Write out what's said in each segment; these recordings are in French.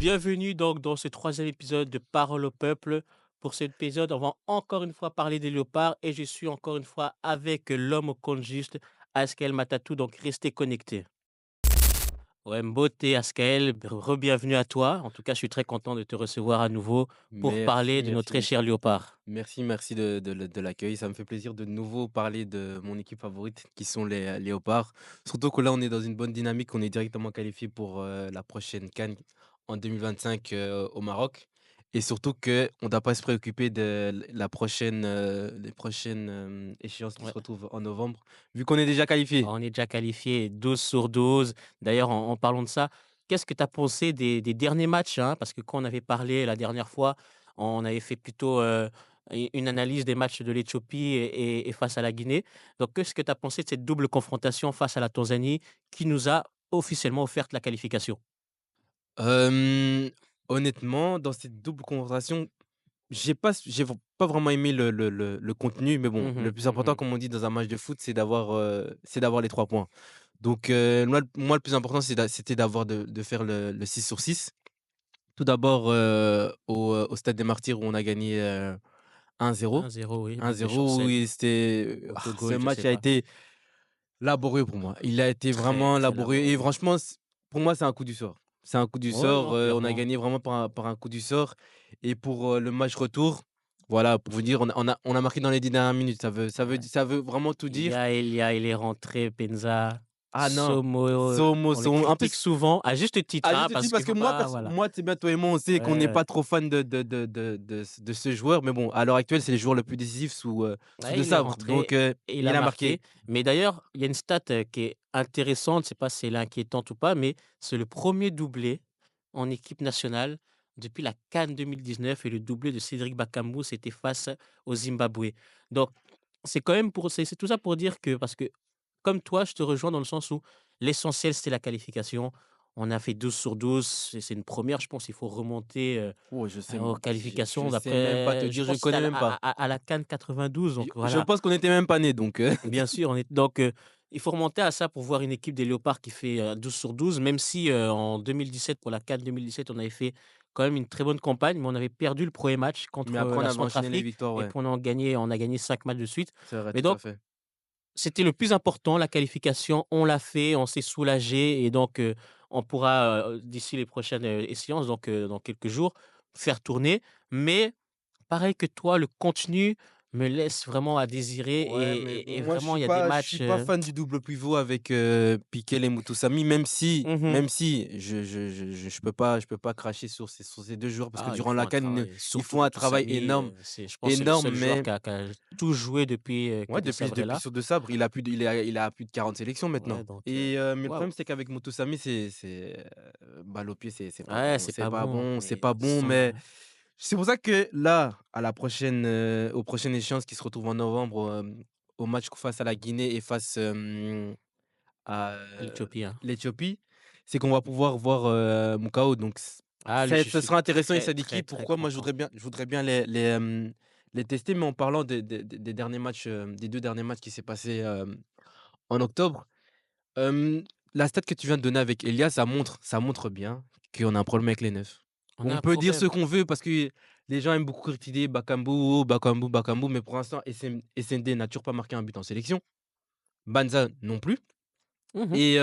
Bienvenue donc dans ce troisième épisode de Parole au peuple. Pour cet épisode, on va encore une fois parler des léopards et je suis encore une fois avec l'homme au compte juste, Askael Matatou, donc restez connectés. Ouais, Mbote, Askael, re-bienvenue à toi. En tout cas, je suis très content de te recevoir à nouveau pour Merci, parler de nos merci très chers beaucoup. léopards. Merci de l'accueil. Ça me fait plaisir de nouveau parler de mon équipe favorite qui sont les Léopards. Surtout que là, on est dans une bonne dynamique. On est directement qualifié pour la prochaine CAN en 2025 au Maroc. Et surtout qu'on ne doit pas se préoccuper de les prochaines échéances qui se Ouais. retrouvent en novembre, vu qu'on est déjà qualifié. On est déjà qualifié 12 sur 12. D'ailleurs, en parlant de ça, qu'est-ce que tu as pensé des derniers matchs, hein? Parce que quand on avait parlé la dernière fois, on avait fait plutôt une analyse des matchs de l'Éthiopie et face à la Guinée. Donc, qu'est-ce que tu as pensé de cette double confrontation face à la Tanzanie qui nous a officiellement offert la qualification? Euh, Honnêtement, dans cette double confrontation, j'ai pas vraiment aimé le contenu, mais bon, le Mhm, plus important, mhm. comme on dit dans un match de foot, c'est d'avoir les 3 points. Donc, moi, le plus important, c'était de faire le 6 sur 6. Tout d'abord, au Stade des Martyrs où on a gagné, 1-0. 1-0, oui, but de 1-0, Chancel. oui, ce Autogol, je match sais a pas. été laborieux pour moi. Il a été Très, vraiment très laborieux et laborieux. franchement, pour moi, c'est un coup du sort. C'est un coup du Ouais, sort, non, on a clairement. gagné vraiment par un coup du sort et pour, le match retour, voilà, pour vous dire, on a marqué dans les 10 dernières minutes. Ouais. Ça veut vraiment tout dire. Il est rentré, Penza, Ah non, Somo, on le Somo en critique plus, souvent, à juste titre, à hein, juste titre, parce parce qu'il que faut pas, voilà. moi, tu sais bien, toi et moi, on sait qu'on n'est Ouais, pas trop fan de ce joueur, mais bon, à l'heure actuelle, c'est le joueur le plus décisif sous De ouais, il est Sabre, rentré donc et il il a a marqué. marqué. Mais d'ailleurs, il y a une stat, qui est intéressante, je sais pas si elle est inquiétante ou pas, mais c'est le premier doublé en équipe nationale depuis la CAN 2019 et le doublé de Cédric Bakambu, c'était face au Zimbabwe. Donc c'est quand même pour c'est tout ça pour dire que parce que comme toi, je te rejoins dans le sens où l'essentiel, c'était la qualification. On a fait 12 sur 12, c'est une première, je pense. Il faut remonter Oh, aux qualifications. je sais même pas te D'après, je dire, je pense que c'était connais même pas. à la CAN 92. Donc Je voilà, pense qu'on était même pas nés, donc bien sûr, donc il faut remonter à ça pour voir une équipe des Léopards qui fait 12 sur 12, même si en 2017, pour la CAN 2017, on avait fait quand même une très bonne campagne, mais on avait perdu le premier match mais contre après on la avait enchaîné les Centrafrique victoires, et ouais. puis on a gagné 5 matchs de suite. C'est vrai, Mais tout à donc, fait. c'était le plus important, la qualification, on l'a fait, on s'est soulagé et donc on pourra, d'ici les prochaines, échéances, donc dans quelques jours, faire tourner. Mais pareil que toi, le contenu me laisse vraiment à désirer Ouais, mais et moi vraiment il y a des je suis matchs, pas fan du double pivot avec, Piqué et Moutoussamy, mmh. même si je peux pas cracher sur ces 2 joueurs parce que Ah, ils durant font la un CAN, travail, ils surtout font un travail Moutoussamy, c'est je pense que c'est le énorme, seul joueur mais qui a tout joué depuis, que ouais, De Sabre est depuis là. sur De Sabre, il a plus de 40 sélections Ouais, maintenant donc et mais le waouh! problème, c'est qu'avec Moutoussamy, balle au pied, Ouais, c'est pas bon, c'est mais pas bon, sans mais c'est pour ça que là, aux prochaines échéances qui se retrouvent en novembre, au match face à la Guinée et face, à, l'Éthiopie, hein. l'Éthiopie, c'est qu'on va pouvoir voir, Moukao donc Ah lui, je ce suis sera intéressant et très, Sadiki. très, très Pourquoi? Moi, content. je voudrais bien les tester, mais en parlant des derniers matchs, des 2 derniers matchs qui s'est passés, en octobre, hem, la stat que tu viens de donner avec Elia, ça montre bien qu'on a un problème avec les neufs. On a On un peut dire ce problème. qu'on veut parce que les gens aiment beaucoup critiquer Bakambu, mais pour l'instant, SND n'a toujours pas marqué un but en sélection. Banza non plus Mmh. et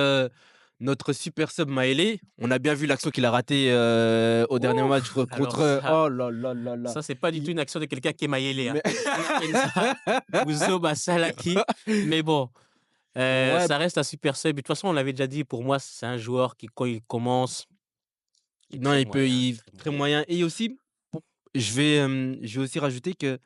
notre super sub Maélé, on a bien vu l'action qu'il a ratée, au dernier match Ouf! Alors contre, ça oh là là là là, ça c'est pas du tout il une action de quelqu'un qui est Mayele, hein. mais Ni Penza ou Zoba Salaki, mais bon, ouais, ça reste un super sub. De toute façon, on l'avait déjà dit, pour moi, c'est un joueur qui, quand il commence, il est non, il est très très moyen. moyen et aussi pour je vais aussi rajouter que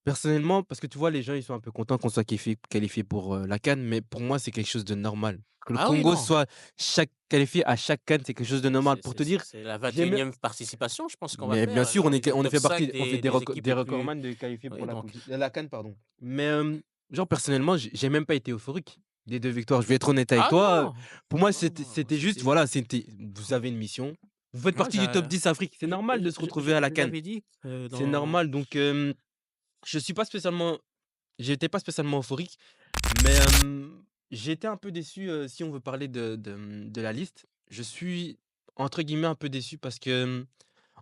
personnellement, parce que tu vois, les gens, ils sont un peu contents qu'on soit qualifié pour, la CAN, mais pour moi, c'est quelque chose de normal. Que le Ah oui, Congo non, soit chaque qualifié à chaque CAN, c'est quelque chose de normal. Pour te dire, c'est la j'ai même 21e participation, je pense qu'on va mais bien faire. sûr, On est dans le on top fait 5 partie on fait des équipes des les plus, recordman de qualifiés pour oui, donc la CAN, pardon. Mais, genre personnellement, j'ai même pas été euphorique des 2 victoires. Je vais être honnête avec ah toi, non! pour moi, Non, non, c'était juste, c'était voilà, vous avez une mission, vous faites moi partie du top 10 Afrique. C'est normal de se retrouver à la je CAN. l'avais dit, C'est dans normal donc, je suis pas spécialement j'étais pas spécialement euphorique, mais, j'ai été un peu déçu, si on veut parler de la liste. Je suis entre guillemets, un peu déçu parce que,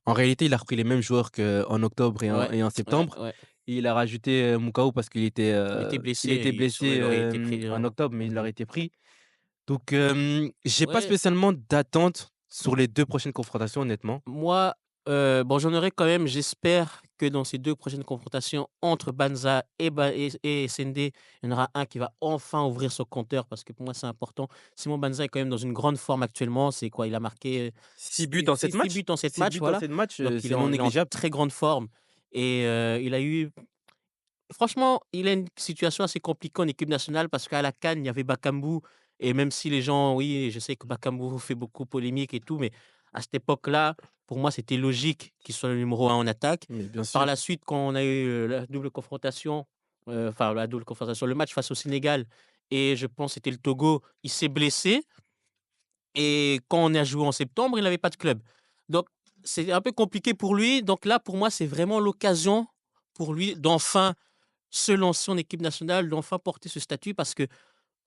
en réalité, il a repris les mêmes joueurs qu'en octobre Ouais, et en ouais, septembre. ouais. Et il a rajouté, Moukao parce Il était blessé il était et blessé, il aurait été pris, en octobre, mais il mmh. aurait été pris. Donc, j'ai pas Ouais, spécialement d'attente sur les 2 prochaines confrontations, honnêtement. moi, bon, j'en aurais quand même. J'espère que dans ces 2 prochaines confrontations entre Banza et Sendé, il y en aura un qui va enfin ouvrir son compteur parce que pour moi, c'est important. Simon Banza est quand même dans une grande forme actuellement. C'est quoi? Il a marqué, 6 buts en 7 6 matchs, buts en 7 6 matchs, buts en voilà. 7 matchs, Donc c'est non il est en négligeable. très grande forme et il a eu franchement, il a une situation assez compliquée en équipe nationale parce qu'à la CAN, il y avait Bakambu et même si les gens oui, je sais que Bakambu fait beaucoup polémique et tout, mais à cette époque-là, pour moi, c'était logique qu'il soit le numéro 1 en attaque. Mais bien Par sûr. la suite, quand on a eu, la double confrontation, enfin la double confrontation, le match face au Sénégal et je pense c'était le Togo, il s'est blessé et quand on a joué en septembre, il n'avait pas de club. Donc c'est un peu compliqué pour lui. Donc là, pour moi, c'est vraiment l'occasion pour lui d'enfin se lancer en équipe nationale, d'enfin porter ce statut parce que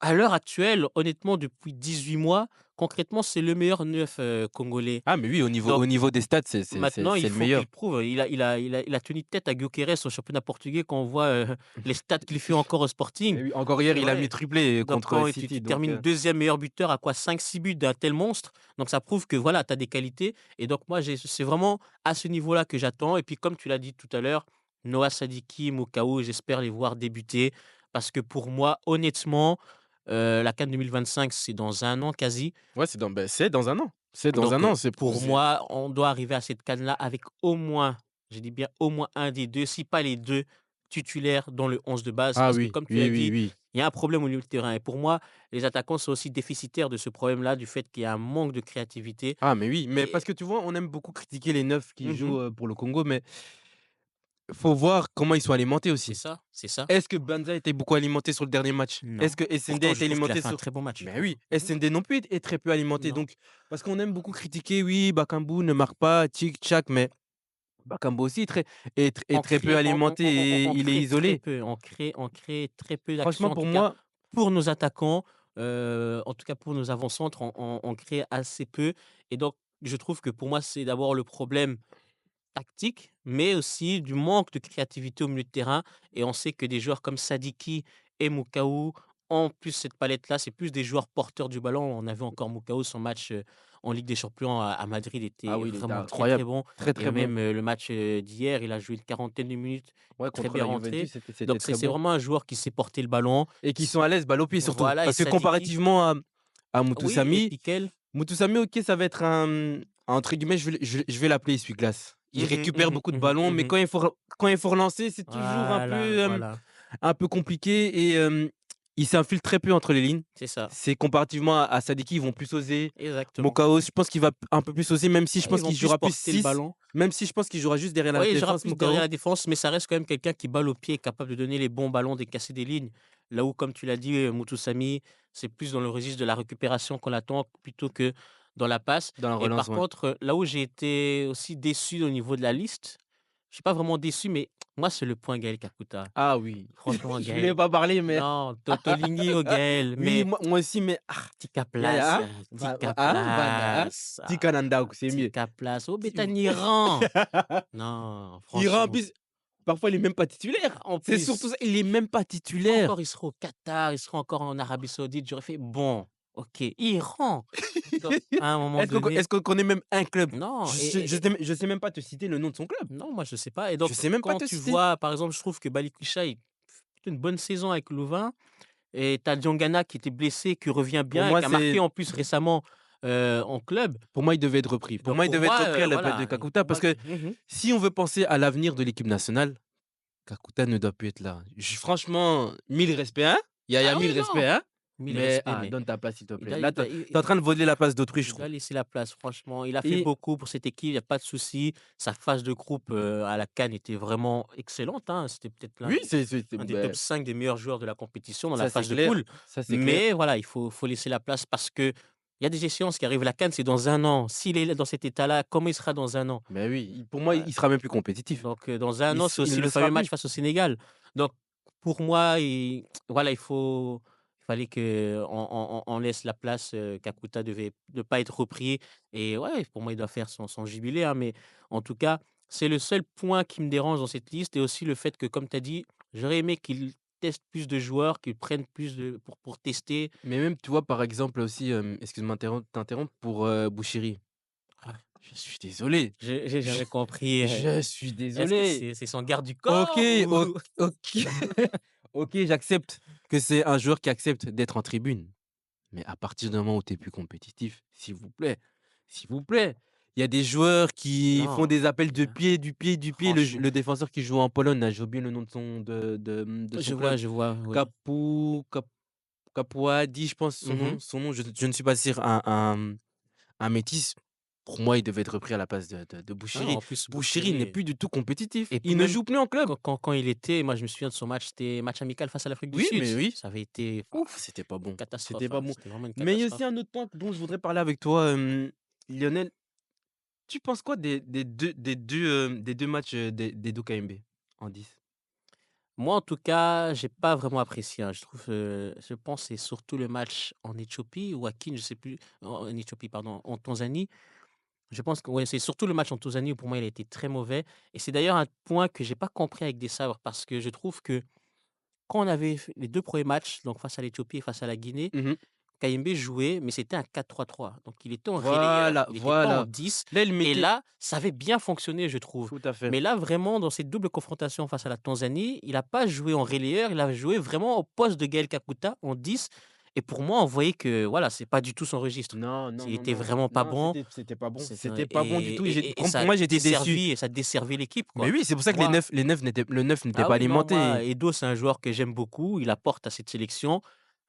à l'heure actuelle, honnêtement, depuis 18 mois, concrètement, c'est le meilleur neuf, congolais. Ah mais oui, Donc au niveau des stats, maintenant, il c'est le faut meilleur. qu'il prouve. Il a tenu tête à Gyökeres au championnat portugais quand on voit, les stats qu'il fait encore au Sporting. Et oui, encore hier, C'est il a mis vrai. triplé Donc contre quand tu City, donc termines deuxième meilleur buteur à quoi 5-6 buts d'un tel monstre, donc ça prouve que voilà, tu as des qualités et donc moi c'est vraiment à ce niveau-là que j'attends et puis comme tu l'as dit tout à l'heure, Noah Sadiki, Mokao, j'espère les voir débuter parce que pour moi, honnêtement, la CAN 2025, c'est dans un an quasi. ouais, c'est dans un an. C'est dans Donc un an, c'est pour pour c'est moi, on doit arriver à cette CAN-là avec au moins, je dis bien au moins un des 2, si pas les 2 titulaires dans le 11 de base. ah Parce que oui, comme tu l'as oui, oui, dit, oui. il y a un problème au milieu de terrain et pour moi, les attaquants sont aussi déficitaires de ce problème-là, du fait qu'il y a un manque de créativité Ah mais oui, mais et parce que tu vois, on aime beaucoup critiquer les neufs qui mmh jouent, pour le Congo, mais faut voir comment ils sont alimentés c'est aussi. ça, c'est ça. Est-ce que Banza était beaucoup alimenté sur le dernier match? Non. Est-ce que Essendé a Pourtant, je été trouve qu'il a alimenté fait un sur très bon match. mais oui, Mmh. Essendé non plus est très peu alimenté, Non. donc parce qu'on aime beaucoup critiquer, oui, Bakambu ne marque pas, tchic tchac, mais Bakambu aussi est On très peu crée alimenté et on il est crée très isolé. peu, on crée très peu Franchement, d'actions, en pour tout cas moi pour nos attaquants, en tout cas pour nos avant-centres, on crée assez peu et donc je trouve que pour moi, c'est d'abord le problème tactique, mais aussi du manque de créativité au milieu de terrain et on sait que des joueurs comme Sadiki et Moukao ont plus cette palette-là, c'est plus des joueurs porteurs du ballon. On a vu encore Moukao, son match, en Ligue des Champions à Madrid ah était oui, il était vraiment très, très incroyable, bon très, et très bon. même, le match, d'hier, il a joué une quarantaine de minutes, Ouais, très contre bien la rentré. Juventus, c'était Donc très c'est bon vraiment un joueur qui sait porter le ballon. et qui S sont à l'aise balle au pied surtout. Voilà et Parce que Sadiki comparativement à oui et Mutusami, Piquel. OK, ça va être un, entre guillemets, je vais l'appeler essuie-glace. Il Mmh mh, récupère beaucoup de mmh ballons, mais mh. quand il faut relancer, c'est toujours Voilà, voilà, un peu compliqué et il s'infile très peu entre les lignes. c'est ça, C'est comparativement à Sadiki, ils vont plus oser. exactement. Mokao, je pense qu'il va un peu plus oser, même si je Ouais, ils pense vont qu'il plus jouera plus porter le 6, ballon. même si je pense qu'il jouera juste derrière la Oui, il jouera défense, plus derrière Mokao. la défense, mais ça reste quand même quelqu'un qui balle au pied, est capable de donner les bons ballons, de casser des lignes. Là où, comme tu l'as dit, Mutusami, c'est plus dans le registre de la récupération qu'on attend plutôt que dans la passe. Dans la Et relance, par ouais. contre, là où j'ai été aussi déçu au niveau de la liste, je suis pas vraiment déçu, mais moi, c'est le point Gaël Kakuta. Ah oui, Franchement, je voulais Gaël. pas parler, mais Non, Totoligny Gaël, oui, mais moi aussi, mais Tika Yaya, Place, hein? Vanda, hein? Tika Tikananda, c'est mieux. Tika Place. Oh, Ti Bétani Iran. Non, Iran, en franchement. plus, parfois, il est même pas titulaire. En C'est surtout plus, ça, il est même pas titulaire. encore il sera au Qatar, il sera encore en Arabie Saoudite, j'aurais fait: «Bon, OK, Iran». Donc à un moment donné Est-ce qu'on connaît même un club? non Je sais même pas te citer le nom de son club. non, moi je sais pas et Je donc sais même pas quand te tu citer. vois, par exemple, je trouve que Balikwisha, il fait une bonne saison avec Louvain et tu as Diangana qui était blessé, qui revient Pour bien et moi, qui a marqué c'est en plus récemment, en club. pour moi, il devait être repris. Pour Donc moi, il pour devait être moi, repris à la place de voilà et Kakuta pour parce moi que mmh si on veut penser à l'avenir de l'équipe nationale, Kakuta ne doit plus être là. Franchement, 1000 respects, hein? Il y a Ah oui, 1000 respects, non, hein? 1000 Mais respects, mais donne ta place, s'il te il plaît. doit Là, il tu doit es en train de voler la place d'autrui, je il doit trouve. laisser la place, franchement. Il a fait Et beaucoup pour cette équipe, il y a pas de souci. Sa phase de groupe, à la CAN était vraiment excellente, hein. C'était peut-être oui, un des top 5 des meilleurs joueurs de la compétition dans la ça, c'est phase de poule. clair. Ça, c'est clair. Mais voilà, il faut laisser la place parce qu'il y a des échéances qui arrivent. La CAN, c'est dans un an. S'il est là dans cet état-là, comment il sera dans un an? Mais oui, pour moi, Heu, il sera même plus compétitif. donc dans un an, c'est Il aussi ne le le sera fameux match plus. face au Sénégal. Donc pour moi, voilà, il faut fallait qu'on laisse la place, Kakuta devait ne pas être repris et ouais, pour moi, il doit faire son jubilé, hein, mais en tout cas, c'est le seul point qui me dérange dans cette liste et aussi le fait que, comme tu as dit, j'aurais aimé qu'ils testent plus de joueurs, qu'ils prennent plus de pour tester. Mais même, tu vois, par exemple aussi, excuse-moi t'interrompre pour, Bushiri. Ah, Je suis désolé. j'ai Je jamais compris, je suis est-ce que désolé. c'est son garde du OK, corps o ou? OK, OK, j'accepte que c'est un joueur qui accepte d'être en tribune. Mais à partir du moment où tu es plus compétitif, s'il vous plaît, s'il vous plaît. Il y a des joueurs qui font Non, des appels de heu, pied, du pied, du pied. franchement, Le défenseur qui joue en Pologne là, j'ai oublié le nom de son club. je vois, oui. Capu Cap Capuadi, je pense Mmh. son nom, je ne suis pas sûr, un métis. Pour moi, il devait être repris à la place de Ah, Bushiri. en plus Bushiri n'est Bushiri plus du tout compétitif. et puis Il ne même joue plus en club. quand il était moi je me souviens de son match, c'était match amical face à l'Afrique du Oui, Sud. mais oui. Ça avait été Ouf, c'était pas bon. C'était catastrophe, pas hein, bon. c'était vraiment une Mais il y a aussi catastrophe. un autre point dont je voudrais parler avec toi, Lionel. Tu penses quoi des 2 matchs, des Kmb en 10? Moi, en tout cas, j'ai pas vraiment apprécié, hein. Je trouve, je pense c'est surtout le match en Éthiopie ou à Kine, je sais plus, en Éthiopie, pardon, en Tanzanie. Je pense que ouais, c'est surtout le match en Tanzanie où pour moi il a été très mauvais et c'est d'ailleurs un point que j'ai pas compris avec Desabre parce que je trouve que quand on avait fait les 2 premiers matchs, donc face à l'Éthiopie et face à la Guinée, Mmh. KMB jouait, mais c'était un 4-3-3. Donc il était en relayeur, Voilà, il n'était pas en voilà. 10 Là, il et mettait là, ça avait bien fonctionné, je trouve. tout à fait. Mais là, vraiment, dans cette double confrontation face à la Tanzanie, il a pas joué en relayeur, il a joué vraiment au poste de Gaël Kakuta en 10 et pour moi, on voyait que, voilà, c'est pas du tout son registre. Non, non, Il non, était non. vraiment pas Non, bon, c'était pas bon. c'était C'était pas bon du tout et j'ai et pour ça moi, j'étais déçu. desservait l'équipe, Mais quoi. oui, c'est pour ça que Moi le 9 n'était ah pas oui, non, moi, alimenté. Edo, c'est un joueur que j'aime beaucoup, il apporte à cette sélection,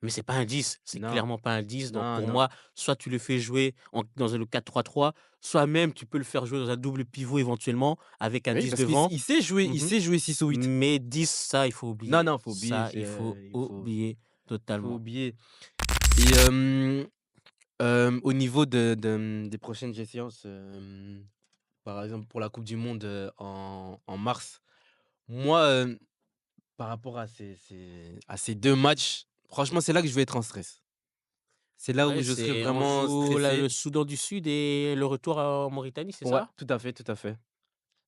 mais c'est pas un 10, c'est Non, clairement pas un 10. Donc non, pour non. moi, soit tu le fais jouer dans le 4-3-3, soit même tu peux le faire jouer dans un double pivot éventuellement avec un Oui, 10 parce devant. il Mmh. sait jouer 6 ou 8. Mais 10, ça, il faut Non, oublier. non, faut oublier, Ça, il faut oublier il faut totalement. oublier et au niveau des prochaines échéances, par exemple pour la coupe du monde, en mars, moi, par rapport à ces 2 matchs, franchement, c'est là que je vais être en stress. C'est là où Ouais, je serai c'est on vraiment joue là le stressé. Soudan du Sud et le retour en Mauritanie, c'est Ouais, ça? tout à fait, tout à fait.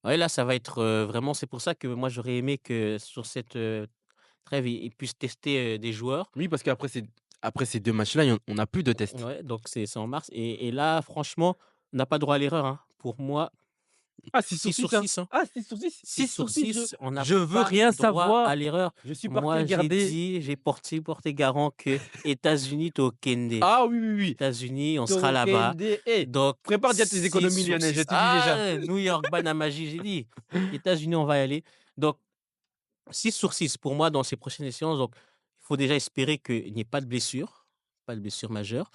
Ouais, là, ça va être, vraiment c'est pour ça que moi j'aurais aimé que sur cette, trêve, ils puissent tester, des joueurs. Oui, parce qu'après ces 2 matchs-là, on n'a plus de tests. Ouais, donc c'est en mars et là, franchement, on n'a pas droit à l'erreur, hein. Pour moi, Ah 6 6 sur sur 6, hein? 6, hein. Ah 6 sur 6, 6 6 sur sur 6, 6, on n'a je veux pas rien droit à savoir. l'erreur. Je suis parti Moi, j'ai regarder. dit, j'ai porté garant que États-Unis, tu au Kende. Ah oui, oui, oui. États-Unis, on sera là-bas. Tokende, eh, Donc prépare déjà tes 6 économies sur Lionel, je 6. te dis déjà. Ah! New York, Banamaji, j'ai dit. États-Unis, on va y aller. Donc 6 sur 6 pour moi dans ces prochaines séances. Donc il faut déjà espérer qu'il n'y ait pas de blessure majeure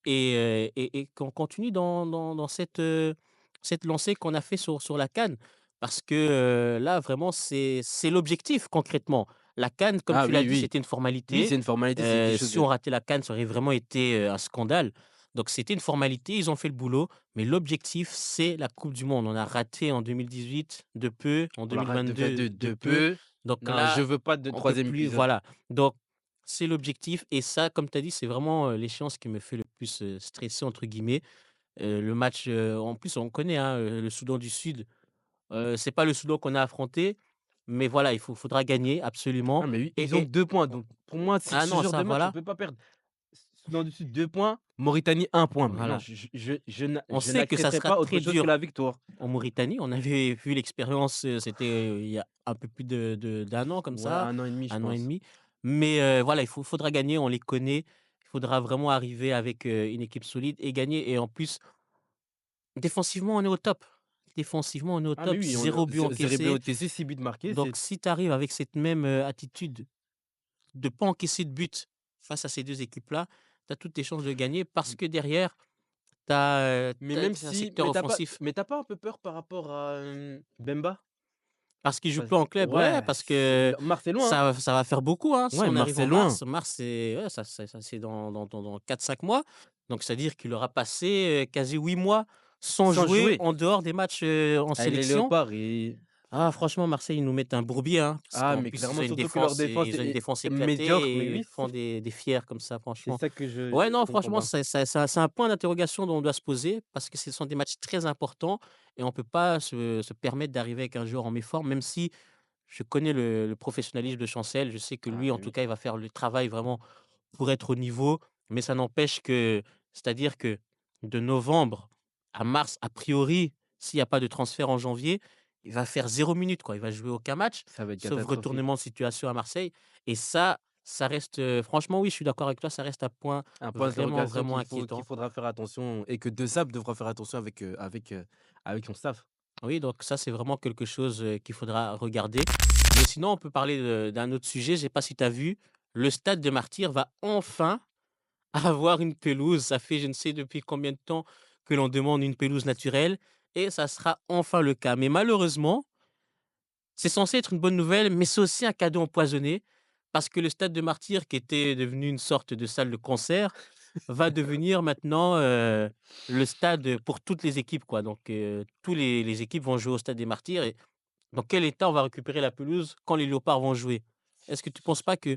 et qu'on continue dans cette lancée qu'on a fait sur la CAN. Parce que, là vraiment c'est l'objectif concrètement. La CAN, comme Ah tu l'as oui, dit, oui. c'était une Oui, formalité. c'est une formalité, c'est quelque chose Si on de ratait la CAN, ça aurait vraiment été, un scandale. Donc c'était une formalité, ils ont fait le boulot, mais l'objectif, c'est la coupe du monde. On a raté en 2018 de peu, en on la rate 2022 de de peu. peu. Donc Non, je là, veux pas de on peut troisième plus épisode. voilà. Donc c'est l'objectif et ça, comme tu as dit, c'est vraiment, l'échéance qui me fait le plus, «stresser» entre guillemets. Le match, en plus on connaît, hein, le Soudan du Sud, c'est pas le Soudan qu'on a affronté, mais voilà, faudra gagner absolument Ah mais oui, ils ont et 2 points, donc pour moi, ah ce non, genre ça de match, on voilà, peut pas perdre. Soudan du Sud 2 points, Mauritanie 1 point. Mais non, voilà. On je sait que ça n'accepterai sera pas autre très chose que la dur victoire. en Mauritanie. On avait vu l'expérience, c'était, il y a un peu plus d'un an comme Ouais, ça, 1 an et demi, je 1 an et pense. demi. Mais, voilà, faudra gagner, on les connaît. Il faudra vraiment arriver avec, une équipe solide et gagner et en plus, défensivement, on est au top. Défensivement, on est au Ah mais top, oui, 0 but 0 but encaissé. encaissé, 6 buts marqués, c'est Donc si tu arrives avec cette même, attitude de pas encaisser de but face à ces 2 équipes-là, tu as toutes tes chances de gagner parce que derrière, mais tu même as un si secteur offensif. mais tu pas un peu peur par rapport à, Bemba? Parce qu'ils jouent Parce plus en club, ouais, ouais, parce que Mars est loin, hein. ça va faire beaucoup, hein. Si Ouais, on arrive Mars est en loin. mars, mars c'est ouais, ça c'est dans 4-5 mois. Donc c'est-à-dire qu'il aura passé, quasi 8 mois sans Sans jouer jouer. en dehors des matchs, en Ah, les sélection. léopards, ils Ah franchement, Marseille, ils nous mettent un bourbier, hein, parce Ah, qu'en mais plus, clairement, surtout que leur défense ils ont une défense est médiocre, mais éclatée et oui, font des fiers comme ça, c'est franchement. ça que Ouais, je non, comprends franchement, pas. c'est un point d'interrogation dont on doit se poser parce que ce sont des matchs très importants et on peut pas se permettre d'arriver avec un joueur en méforme, même si je connais le professionnalisme de Chancel. Je sais que Ah lui, en mais tout oui, cas, il va faire le travail vraiment pour être au niveau, mais ça n'empêche que c'est-à-dire que de novembre à mars, a priori, s'il y a pas de transfert en janvier, il va faire 0 minute, quoi. Il va jouer aucun match, ça va être sauf catastrophique. retournement de situation à Marseille et ça reste, franchement, oui, je suis d'accord avec toi, ça reste un point Un point vraiment, d'interrogation vraiment qu'il inquiétant. faudra faire attention et que De Sabre devra faire attention avec son staff. Oui, donc ça, c'est vraiment quelque chose, qu'il faudra regarder. Mais sinon, on peut parler d'un autre sujet. Je sais pas si tu as vu, le stade de Martyrs va enfin avoir une pelouse. Ça fait je ne sais depuis combien de temps que l'on demande une pelouse naturelle et ça sera enfin le cas. Mais malheureusement, c'est censé être une bonne nouvelle, mais c'est aussi un cadeau empoisonné parce que le stade de Martyrs, qui était devenu une sorte de salle de concert, va devenir maintenant, le stade pour toutes les équipes, quoi. Donc, tous les équipes vont jouer au stade des Martyrs et dans quel état on va récupérer la pelouse quand les Léopards vont jouer? Est-ce que tu penses pas que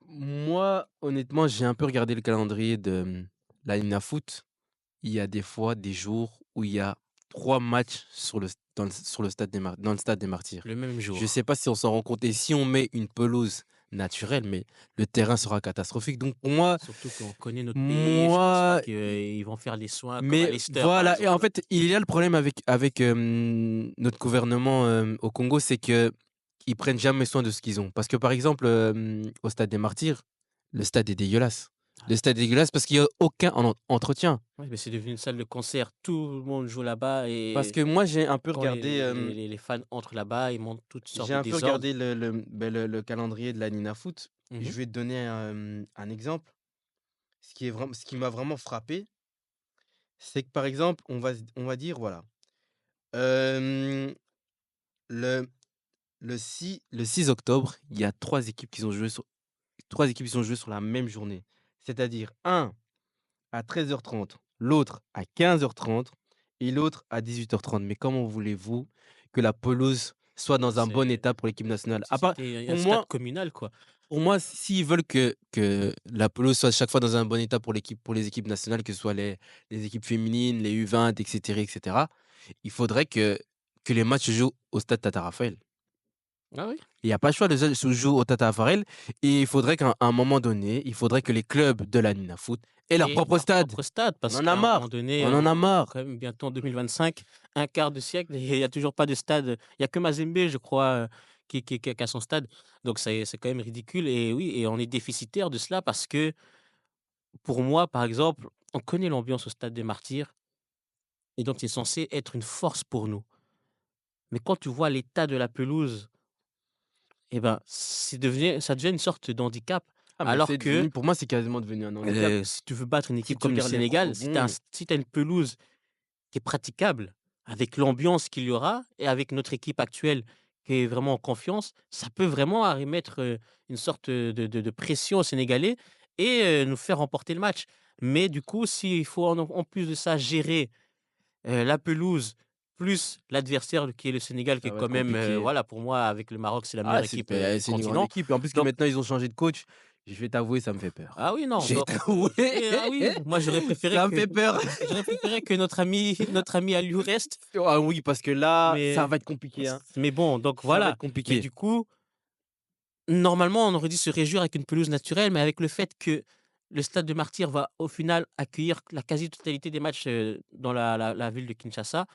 Moi, honnêtement, j'ai un peu regardé le calendrier de, la Lina Foot. Il y a des fois, des jours où il y a 3 matchs sur le stade des Martyrs. le même Je jour? sais pas si on s'en rend compte et si on met une pelouse naturelle, mais le terrain sera catastrophique. Donc pour moi Surtout qu'on connaît notre pays, je pense pas moi qu'ils vont faire des soins comme à mais Leicester, par voilà et en exemple. fait, il y a le problème avec notre gouvernement, au Congo, c'est qu'ils prennent jamais soin de ce qu'ils ont. Parce que, par exemple, au stade des Martyrs, le stade est dégueulasse. Ah Le stade est dégueulasse parce qu'il y a aucun entretien. ouais, mais c'est devenu une salle de concert. Tout le monde joue là-bas Parce et que moi, j'ai un peu quand regardé, les fans entrent là-bas, ils montent toutes sortes j'ai de un peu désordres. regardé le calendrier de la Nina Foot. Mmh Je mh. vais te donner un exemple. Ce qui m'a vraiment frappé, c'est que, par exemple, on va dire, voilà, hem, le le 6 octobre, il y a 3 équipes qui ont joué sur la même journée. C'est-à-dire un à 13h30, l'autre à 15h30 et l'autre à 18h30. Mais comment voulez-vous que la pelouse soit Bah, dans un bon c'est état pour l'équipe comme nationale? si À part c'était un pour stade moi communal, quoi. pour moi, s'ils veulent que la pelouse soit chaque fois dans un bon état pour les équipes nationales, que ce soit les équipes féminines, les U20 et cetera, il faudrait que les matchs se jouent au stade Tata Raphaël. Ah oui? Il y a pas le choix, les jeunes se jouent au Tata Raphaël et il faudrait qu'à un moment donné, il faudrait que les clubs de la Nina Foot aient leur Et propre leur stade. propre stade, On parce en a qu'à un moment marre, donné, on en a on est marre. quand même bientôt en 2025, un quart de siècle et il y a toujours pas de stade. Il y a que Mazembe, je crois, qui a son stade. Donc c'est quand même ridicule et oui et on est déficitaire de cela parce que, pour moi, par exemple, on connaît l'ambiance au stade des Martyrs et donc c'est censé être une force pour nous. Mais quand tu vois l'état de la pelouse et ben, ça devient une sorte d'handicap Ah mais alors c'est que, devenu pour moi, c'est quasiment devenu un handicap. si tu veux battre une Si équipe tu comme le regardes les Sénégal, rebonds, si tu as une pelouse qui est praticable, avec l'ambiance qu'il y aura et avec notre équipe actuelle qui est vraiment en confiance, ça peut vraiment mettre, une sorte, de pression aux Sénégalais et nous faire remporter le match. Mais du coup, s'il faut en plus de ça gérer, la pelouse, plus l'adversaire qui est le Sénégal qui est ça va être quand même, compliqué. voilà, pour moi, avec le Maroc, c'est la Ah meilleure équipe, du c'est une grande continent. équipe et en plus que Donc maintenant ils ont changé de coach, je vais t'avouer, ça me fait peur. ah oui, non, Je vais donc t'avouer, ah oui, moi ça me fait peur. j'aurais préféré que notre ami Aliou reste, Ah oui, parce que là, ça mais va être compliqué, hein. bon, donc Ça va voilà. être Mais compliqué. du coup, normalement, on aurait dû se réjouir avec une pelouse naturelle, mais avec le fait que le stade de Martyrs va, au final, accueillir la quasi-totalité des matchs, dans la ville de Kinshasa,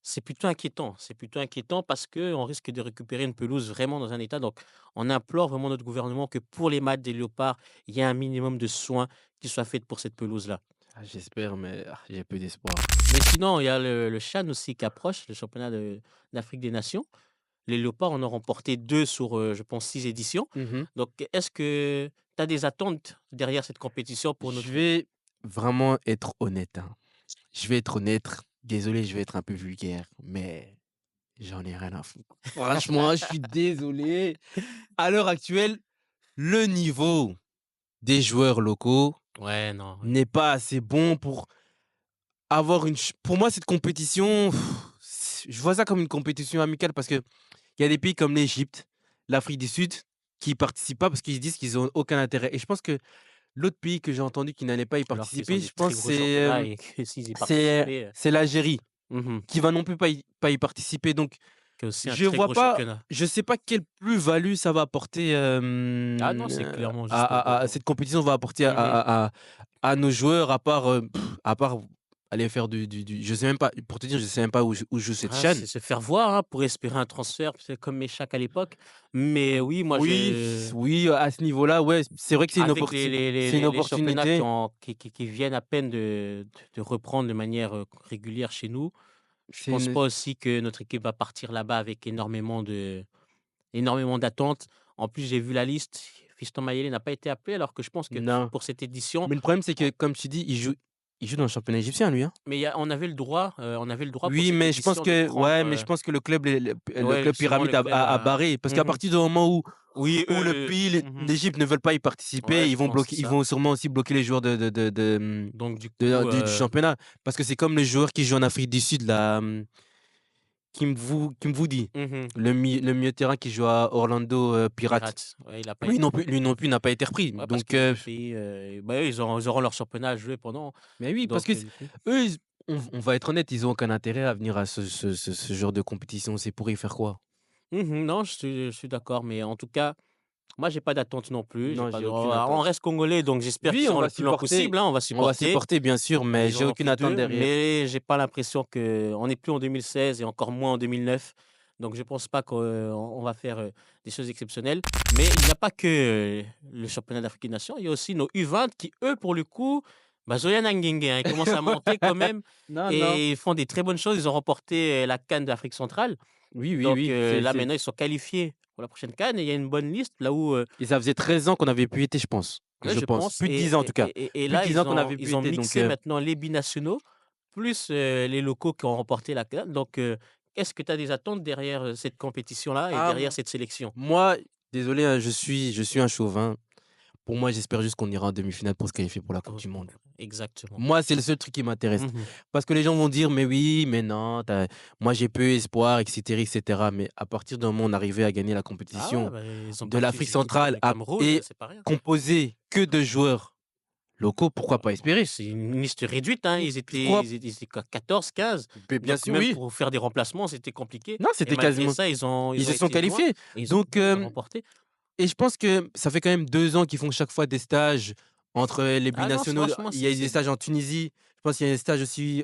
c'est plutôt inquiétant. C'est plutôt inquiétant parce qu'on risque de récupérer une pelouse vraiment dans un état donc on implore vraiment notre gouvernement que pour les matchs des Léopards, il y ait un minimum de soins qui soient faits pour cette pelouse-là. Ah j'espère, mais j'ai peu d'espoir. Mais sinon, il y a le CHAN aussi qui approche, le championnat d'Afrique des nations. Les Léopards en ont remporté 2 sur, je pense 6 éditions. Mmh mh. Donc est-ce que tu as des attentes derrière cette compétition pour Je notre vais vraiment être honnête, hein. Je vais être honnête, désolé, je vais être un peu vulgaire, mais j'en ai rien à foutre. Franchement, je suis désolé. À l'heure actuelle, le niveau des joueurs locaux ouais, non, ouais. n'est pas assez bon pour avoir une ch pour moi cette compétition, je vois ça comme une compétition amicale parce que il y a des pays comme l'Égypte, l'Afrique du Sud qui participent pas parce qu'ils se disent qu'ils ont aucun intérêt et je pense que l'autre pays que j'ai entendu qui n'allait pas y Alors qu'ils ont participer, des je très pense gros championnats et que s'ils y participaient, c'est l'Algérie mmh qui va non plus pas y participer donc qui est aussi un je très vois gros pas championnat. je sais pas quelle plus-value ça va apporter, Ah non, c'est clairement juste au cette compétition va apporter mmh à nos joueurs à part aller faire du je sais même pas pour te dire, je sais même pas où joue cette Ah, chaîne. c'est se faire voir, hein, pour espérer un transfert, c'est comme Meshak à l'époque. Mais oui, moi Oui, je oui, à ce niveau-là, ouais, c'est vrai que avec les c'est une les championnats opportunité. qui viennent à peine de reprendre de manière, régulière chez nous, je C'est pense une pas aussi que notre équipe va partir là-bas avec énormément d'attentes. En plus, j'ai vu la liste, Fiston Mayele n'a pas été appelé alors que je pense que non, pour cette édition, mais le problème, c'est on que comme tu dis, il joue dans le championnat égyptien, lui, hein? mais il y a on avait le droit pour Oui, cette mais je pense édition de que prendre, ouais, mais je pense que le ouais, club sûrement le pyramide club a a barré parce qu'à mmh partir du moment oui, où le pays, mmh l'Égypte ne veulent pas y Ouais, participer, je pense, c'est ils ça. vont sûrement aussi bloquer les joueurs Donc du coup, du championnat. Parce que c'est comme les joueurs qui jouent en Afrique du Sud, là, Kimvudi, mmh le milieu de terrain qui joue à Orlando, Pirates. Pirates, ouais, il a pas été Lui non plus n'a pas été repris. ouais, parce Donc, que les 2 pays, bah, eux, ils auront leur championnat à jouer pendant, mais oui, parce donc que du coup eux, on va être honnête, ils ont aucun intérêt à venir à ce genre de compétition. C'est pour y faire quoi? non, je suis d'accord, mais en tout cas, moi, j'ai pas d'attente non plus, j'ai Non, pas j'ai de aucune on attente. reste congolais, donc j'espère Oui, qu'ils on seront va le plus loin supporter possible, hein, on va on va supporter. supporter bien sûr, mais Ils j'ai en ont aucune fait attente 2, derrière. mais j'ai pas l'impression qu'on n'est plus en 2016 et encore moins en 2009. Donc je pense pas qu'on va faire, des choses exceptionnelles. Mais il n'y a pas que, le championnat d'Afrique des nations, il y a aussi nos U20 qui, eux, pour le coup, bah, Zoya Nanguingue, hein, ils commencent à monter quand même Non, non. et ils font des très bonnes choses. Ils ont remporté, la CAN d'Afrique centrale. Oui, oui, Donc oui, là maintenant, ils sont qualifiés pour la prochaine CAN et il y a une bonne liste là où, et ça faisait 13 ans qu'on avait pu être, je pense. ouais, Je je pense. pense Plus de 10 ans en tout cas. et Plus de là, 10 ans qu'on avait pu ils ont être donc mixé maintenant les binationaux plus, les locaux qui ont remporté la CAN. Donc, est-ce que tu as des attentes derrière, cette compétition-là et ah, derrière cette sélection? moi, désolé, hein, je suis un chauvin. Pour moi, j'espère juste qu'on ira en demi-finale pour se qualifier pour la coupe Oh, du monde. exactement. Moi, c'est le seul truc qui m'intéresse. Mmh Parce que les gens vont dire: «Mais oui, mais non, moi j'ai peu espoir et cetera». Mais à partir d'un moment, on arrivait à gagner la Ah ouais, compétition bah, ils ont de battu l'Afrique les équipes comme centrale le Cameroun, et c'est pas rien. composée que de joueurs locaux, pourquoi pas espérer? C'est une liste réduite, hein, Pourquoi ils étaient quoi 14-15, bien donc sûr, même oui. pour faire des remplacements, c'était compliqué Non, et c'était malgré quasiment ça, ils ils se ont sont été loin qualifiés. et Donc ils ont remporté. et je pense que ça fait quand même 2 ans qu'ils font chaque fois des stages entre les Ah non, binationaux. franchement, Il y a eu des c'est stages en Tunisie, je pense qu'il y a des stages aussi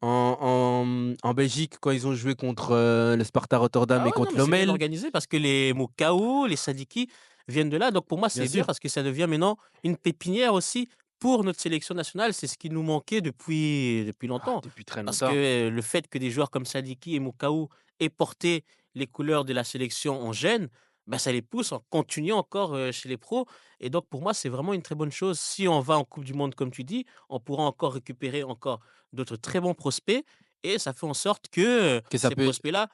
en Belgique quand ils ont joué contre, le Sparta Rotterdam ah et ouais, non, contre mais c'est bien l'OMEL. organisé parce que les Moukao, les Sadiki viennent de là. Donc pour moi, Bien c'est bien sûr. parce que ça devient maintenant une pépinière aussi pour notre sélection nationale. C'est ce qui nous manquait depuis Ah, longtemps. depuis très Parce que longtemps. le fait que des joueurs comme Sadiki et Moukao aient porté les couleurs de la sélection en jeune, bah, ça les pousse en continuant encore chez les pros. Et donc pour moi, c'est vraiment une très bonne chose. Si on va en Coupe du Monde, comme tu dis, on pourra encore récupérer encore d'autres très bons prospects. Et ça fait en sorte que Que ça ces peut prospects-là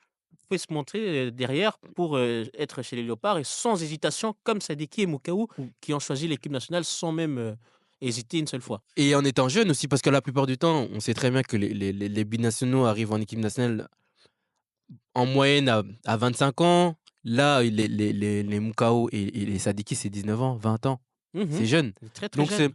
pouvait se montrer, derrière pour, être chez les Léopards et sans hésitation comme Sadiki et Moukao qui ont choisi l'équipe nationale sans même, hésiter une seule fois. et en étant jeune aussi, parce que la plupart du temps, on sait très bien que les binationaux arrivent en équipe nationale en moyenne à 25 ans. Là, les Moukao et les Sadiki, c'est 19 ans, 20 ans. Mmh. C'est jeune. Très, très Donc jeune.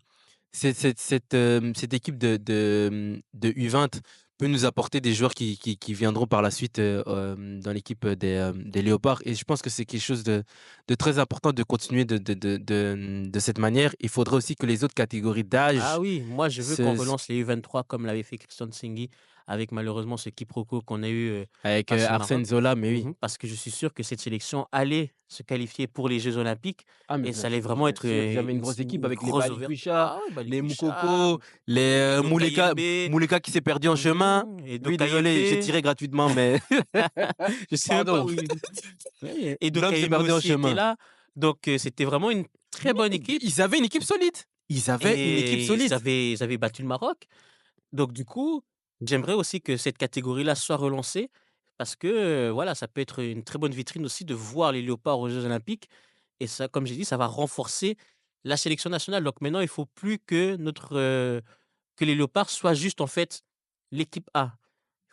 cette équipe de U20 peut nous apporter des joueurs qui viendront par la suite, dans l'équipe, des Léopards et je pense que c'est quelque chose de très important de continuer de cette manière. Il faudrait aussi que les autres catégories Ah d'âge oui, moi je veux qu'on se s relance les U23 comme l'avait fait Christian Singhi avec malheureusement ce quiproquo qu'on a eu, avec, face au Arsène Maroc. Zola, mais oui. Parce que je suis sûr que cette sélection allait se qualifier pour les Jeux olympiques Ah mais et ça allait vraiment bien être, sûr, ils avaient une grosse équipe une avec les grosse Balikwisha, ah ouais, les Balikwisha, Moukoko, les, Dokayembe, Mouleka qui s'est perdu en chemin. et Oui, désolé, j'ai Dokayembe. tiré gratuitement, mais Je sais même pas pardon. où il ouais et L'homme s'est Dokayembe perdu en aussi était chemin. là, donc c'était vraiment une très bonne Oui, équipe ils avaient une équipe solide. Ils avaient une équipe et solide. ils avaient battu le Maroc. Donc du coup, j'aimerais aussi que cette catégorie-là soit relancée parce que, voilà, ça peut être une très bonne vitrine aussi de voir les léopards aux Jeux olympiques et ça, comme j'ai dit, ça va renforcer la sélection nationale. Donc maintenant, il faut plus que que les léopards soient juste, en fait, l'équipe A.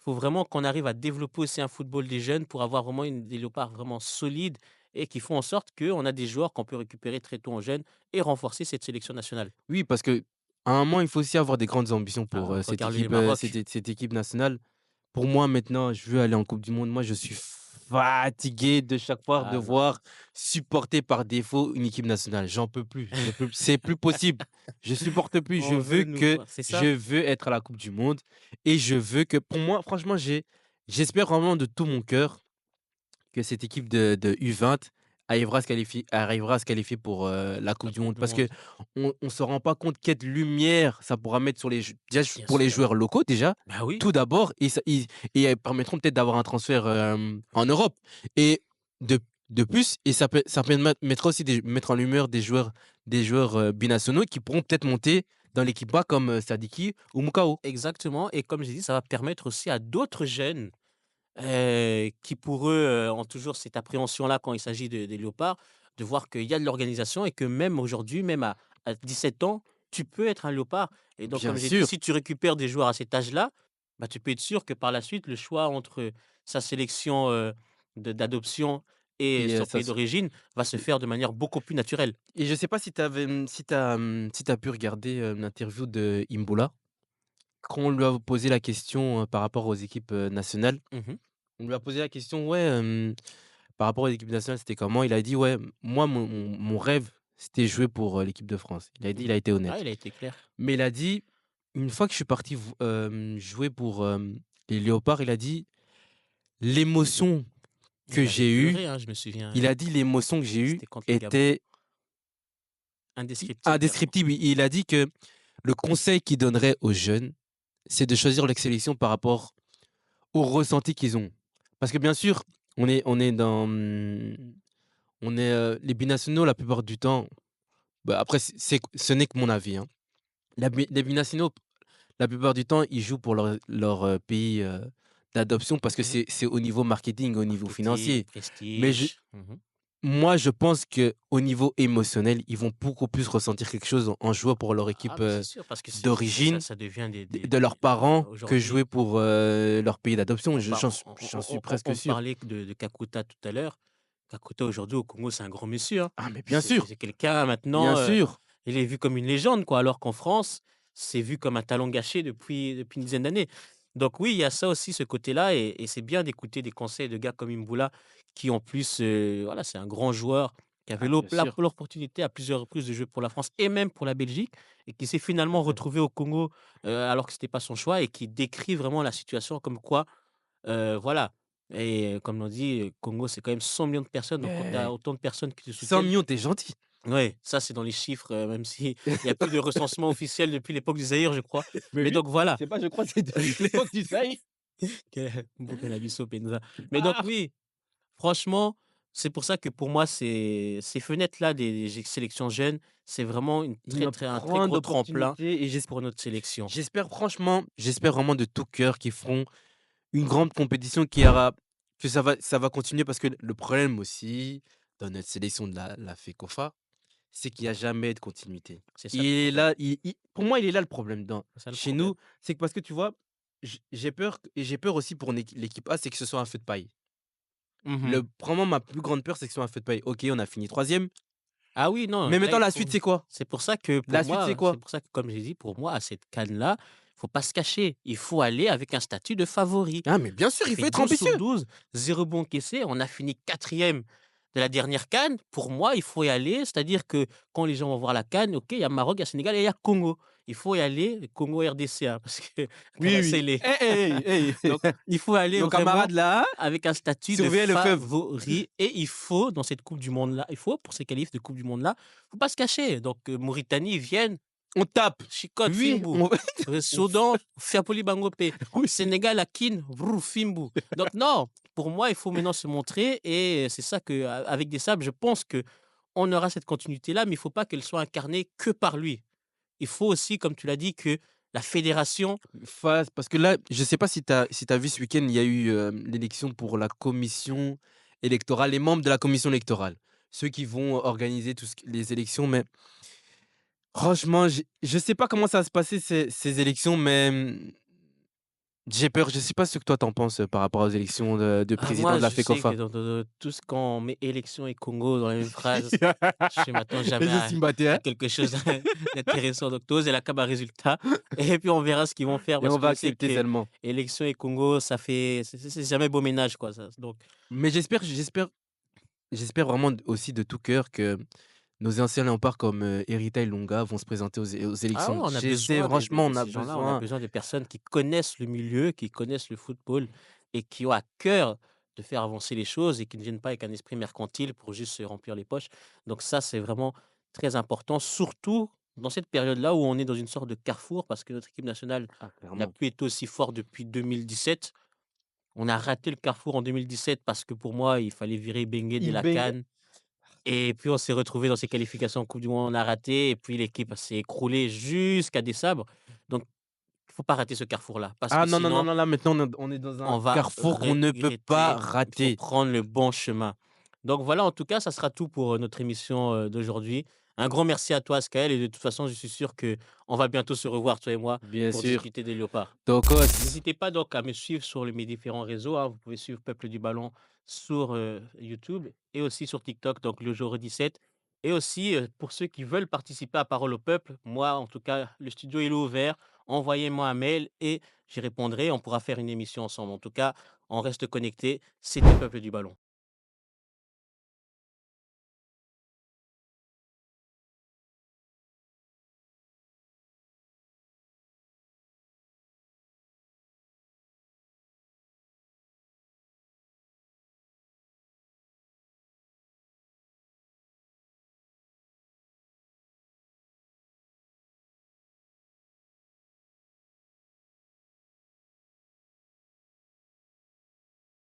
faut vraiment qu'on arrive à développer aussi un football des jeunes pour avoir vraiment des léopards vraiment solides et qui font en sorte qu'on a des joueurs qu'on peut récupérer très tôt en jeunes et renforcer cette sélection nationale. Oui, parce qu'à un moment, il faut aussi avoir des grandes ambitions pour, Ah, regarde le Maroc. cette équipe nationale. Pour moi, maintenant, je veux aller en coupe du monde. Moi, je suis fatigué de chaque fois Ah non. devoir supporter par défaut une équipe nationale. J'en peux plus, je peux c'est plus possible. Je supporte plus. On veut nous voir c'est Je ça? veux être à la coupe du monde et je veux que pour moi, franchement, j'espère vraiment de tout mon cœur que cette équipe de U20 arrivera à se qualifier pour, la coupe La du coupe monde. du Parce monde, qu'on se rend pas compte quelle lumière ça pourra mettre sur les jou déjà bien pour les sûr. joueurs locaux déjà, Bah oui, tout d'abord et elles permettront peut-être d'avoir un transfert, en Europe et de de plus et ça permettra aussi de mettre en lumière des joueurs, binationaux qui pourront peut-être monter dans l'équipe A comme, Sadiki ou Moukao. exactement et comme j'ai dit, ça va permettre aussi à d'autres jeunes, qui pour eux, ont toujours cette appréhension-là quand il s'agit de des léopards, de voir qu'il y a de l'organisation et que même aujourd'hui, même à 17 ans, tu peux être un léopard et donc Bien comme j'ai dit, sûr si tu récupères des joueurs à cet âge-là, bah, tu peux être sûr que par la suite, le choix entre sa sélection, de d'adoption et et son ça pays se d'origine va se faire de manière beaucoup plus naturelle. et je sais pas si tu avais, si tu as pu regarder, l'interview de Imbula? Quand on lui a posé la question, par rapport aux équipes, nationales, Mmh. on lui a posé la question: «Ouais, par rapport aux équipes nationales, c'était comment?» Il a dit: «Ouais, moi, mon rêve, c'était jouer pour, l'équipe de France». Il a dit, Mmh. il a été Ah, honnête. il a été clair. Mais il a dit: «Une fois que je suis parti jouer pour, les Léopards», il a dit: «L'émotion que Il avait j'ai eue», pleuré, hein, je me souviens, il a dit: «L'émotion que j'ai eue c'était contre le Gabon. était Indescriptible carrément. indescriptible». Il a dit que le conseil qu'il donnerait aux jeunes, c'est de choisir leur sélection par rapport au ressenti qu'ils ont. Parce que bien sûr, on est dans, on est, les binationaux la plupart du temps, bah, après ce n'est que mon avis, hein. Les binationaux, la plupart du temps, ils jouent pour leur, pays, d'adoption parce que Mmh. c'est au niveau marketing, au niveau Marketing, financier. Mais prestige. Mmh. moi, je pense que au niveau émotionnel, ils vont beaucoup plus ressentir quelque chose en jouant pour leur Ah équipe, bah, c'est sûr parce que d'origine, ça devient de leurs parents que aujourd'hui, jouer pour, leur pays d'adoption. J'en suis presque on sûr. parlait de Kakuta tout à l'heure. Kakuta aujourd'hui au Congo, c'est un grand monsieur, hein. Ah mais bien sûr, C'est quelqu'un bien maintenant, sûr. il est vu comme une légende quoi, alors qu'en France, c'est vu comme un talent gâché depuis une dizaine d'années. Donc oui, il y a ça aussi, ce côté-là et c'est bien d'écouter des conseils de gars comme Imbula qui en plus, voilà, c'est un grand joueur qui avait Ah bien sûr. l'opportunité à plusieurs reprises de jouer pour la France et même pour la Belgique et qui s'est finalement Mmh. retrouvé au Congo, alors que c'était pas son choix et qui décrit vraiment la situation comme quoi, voilà et comme on dit, Congo, c'est quand même 100 millions de personnes, donc quand tu as Mais autant de personnes qui te 100 soutiennent 000 000, tu gentil. ouais, ça, c'est dans les chiffres, même s'il y a plus de recensement officiel depuis l'époque du Zaïre, je crois. Mais Mais oui, donc voilà. c'est pas je crois c'est depuis l'époque du Zaïre. Burkina Bissau, Penza. Mais donc Ah! oui, franchement, c'est pour ça que pour moi, ces fenêtres-là des sélections jeunes, c'est vraiment Une un très grande gros tremplin opportunité et pour notre sélection. j'espère vraiment de tout cœur qu'ils feront une grande compétition qui aura que ça va continuer parce que le problème aussi dans notre sélection de la FECOFA, c'est qu'il y a jamais de continuité. C'est ça Il le est problème, là, pour moi, il est là le problème c'est ça le chez problème. nous, c'est que parce que tu vois, j'ai peur aussi pour l'équipe A, c'est que ce soit un feu de paille. Mmh. Vraiment ma plus grande peur, c'est que ce soit un feu de paille. OK, on a fini troisième, Ah oui, non, mais là, maintenant il la faut suite, c'est quoi? c'est pour ça que pour La suite, c'est moi c'est quoi? pour ça que, comme j'ai dit, pour moi, à cette CAN-là, faut pas se cacher. Il faut aller avec un statut de favori. Ah mais bien sûr, Tu il fais faut être 12 sur ambitieux! 12, 0 but encaissé, on a fini quatrième de la dernière CAN. Pour moi, il faut y aller, c'est-à-dire que quand les gens vont voir la CAN, OK, il y a Maroc, il y a Sénégal et il y a Congo. Il faut y aller, Congo RDC, hein, parce que Oui, oui. c'est les Hey, hey, hey! donc il faut aller Nos vraiment camarades là, avec un statut de surveillez le feuve. favori et il faut dans cette coupe du monde-là, il faut pour ces qualifs de coupe du monde-là, faut pas se cacher. Donc Mauritanie, ils viennent, On tape. chicote, Oui, Fimbu. on on f Soudan, Fiapoli Bangopé. oui. Sénégal, Akin, Vrou, Fimbu. Donc non, pour moi, il faut maintenant se montrer et c'est ça que, avec des sables, je pense que on aura cette continuité-là, mais il faut pas qu'elle soit incarnée que par lui. Il faut aussi, comme tu l'as dit, que la fédération Face parce que là, je sais pas si tu as vu ce week-end, il y a eu, l'élection pour la commission électorale, les membres de la commission électorale. Ceux qui vont organiser tout ce qui les élections, mais franchement, je sais pas comment ça va se passer ces élections, mais J'ai peur, je sais pas ce que toi t'en penses, par rapport aux élections de Ah président moi, de la je sais que FECOFA? dans tout ce quand on met élection et Congo dans la même phrase, je m'attends jamais Je suis battu, à hein? quelque chose d'intéressant. Donc toi, la caba résultat et puis on verra ce qu'ils vont faire Et parce on que va je sais accepter que seulement. élection et Congo, ça fait c'est jamais beau ménage quoi ça. Donc Mais j'espère vraiment aussi de tout cœur que nos anciens léopards comme, Herita Ilunga vont se présenter aux ah ouais, élections. on a J'essaie besoin franchement, de on a ces gens-là, on a besoin. besoin de personnes qui connaissent le milieu, qui connaissent le football et qui ont à cœur de faire avancer les choses et qui ne viennent pas avec un esprit mercantile pour juste se remplir les poches. Donc ça, c'est vraiment très important, surtout dans cette période-là où on est dans une sorte de carrefour parce que notre équipe nationale Ah n'a clairement. plus été aussi forte depuis 2017. On a raté le carrefour en 2017 parce que pour moi, il fallait virer Bengue de Il la baigne. CAN et puis on s'est retrouvé dans ces qualifications en coupe du monde, on a raté et puis l'équipe s'est écroulée jusqu'à décembre. Donc il faut pas rater ce carrefour-là parce Ah que non, non, non, sinon non, là maintenant on est dans un on va carrefour qu'on ne peut pas regretter. Il faut rater. prendre le bon chemin. Donc voilà, en tout cas, ça sera tout pour, notre émission, d'aujourd'hui. Un grand merci à toi, Ascaël et de toute façon, je suis sûr que on va bientôt se revoir, toi et moi, Bien pour sûr. discuter des léopards. Tokos. N'hésitez pas donc à me suivre sur mes différents réseaux, hein. Vous pouvez suivre Peuple du Ballon sur, YouTube et aussi sur TikTok, donc le jour 17 et aussi, pour ceux qui veulent participer à Parole au peuple, moi, en tout cas, le studio il est ouvert. Envoyez-moi un mail et j'y répondrai. On pourra faire une émission ensemble. En tout cas, on reste connectés. C'était Peuple du Ballon.